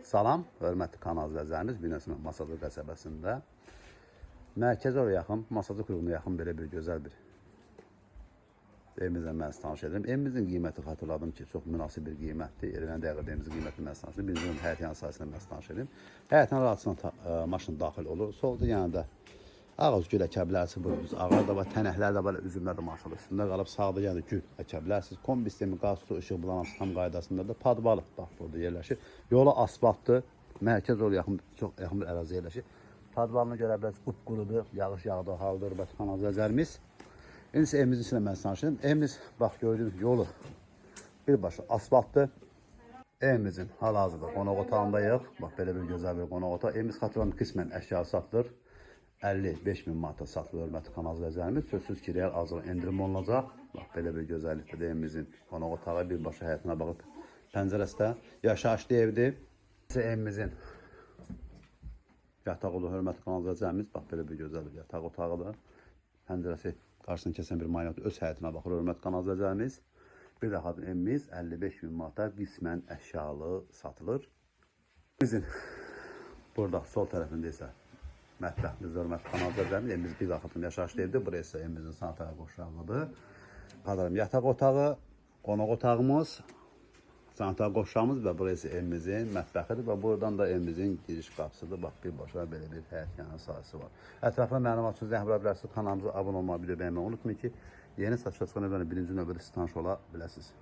Salam, hörmətli kanal izləyicilərimiz, Binəsinin Masazlı qəsəbəsində mərkəzə oraya yaxın, Masazlı qurğuna yaxın belə bir gözəl bir evimizlə mən tanış edirəm. Evimizin qiyməti xatırladım ki, çox münasib bir qiymətdir. Erməni dəqiqə evimizin qiyməti mən tanış edirəm. Birinci həyət yanı sayəsində mən tanış edirəm. Həyətin arasına maşın daxil olur. Solda yəni də ağac gül əkə bilərsiniz, ağlar da var, tənəklər də var, üzümlər də maşallah üstündə qalıb, sağda yəni gül əkə bilərsiniz. Kombi sistemi, qaz, su, işıq bulanması tam qaydasında da padvalı bax burada yerləşir. Yolu asfaltdır, mərkəz oraya yaxın, çox yaxın bir ərazi yerləşir. Padvalını görə bilərsiniz, qupqurudur, yağış yağdığı haldır, bax kanalizasiyalarımız. İndi evimizin içində mən sanışırım. Evimiz bax gördüyünüz yolu birbaşa asfaltdır. Evimizin hal-hazırda qonaq otağındayıq. Bax belə bir gözəl bir qonaq otağı. Evimiz xatırladım qismən əşya satılır. 55.000 manata satılır hörmətli kanal izləyicilərimiz. Sözsüz ki, real azlıq endirim olunacaq. Bax belə bir gözəllikdə evimizin qonaq otağı birbaşa həyətinə baxıb pəncərəsi də yaşayışlı evdir. Evimizin yataq olur hörmətli kanal izləyicilərimiz. Bax belə bir gözəl bir yataq otağıdır. Pəncərəsi qarşısını kəsən bir maynat öz həyətinə baxır hörmətli kanal izləyicilərimiz. Bir daha evimiz 55.000 manata qismən əşyalı satılır. Bizim burada sol tərəfində isə mətbəximiz, hörmətli kanal izləyicilərimiz. Evimiz bir daxilində yaşayışlı evdir. Burası evimizin sanitariya qoşulağıdır. Qadarım yataq otağı, qonaq otağımız, sanitariya qoşulağımız və burası evimizin mətbəxidir və buradan da evimizin giriş qapısıdır. Bax birbaşa belə bir həyət yanı sahəsi var. Ətraflı məlumat üçün zəng vura bilərsiniz. Kanalımıza abunə olmağı, video bəyənməyi unutmayın ki, yeni satışa çıxan evlərin birinci növbədə siz tanış ola biləsiniz.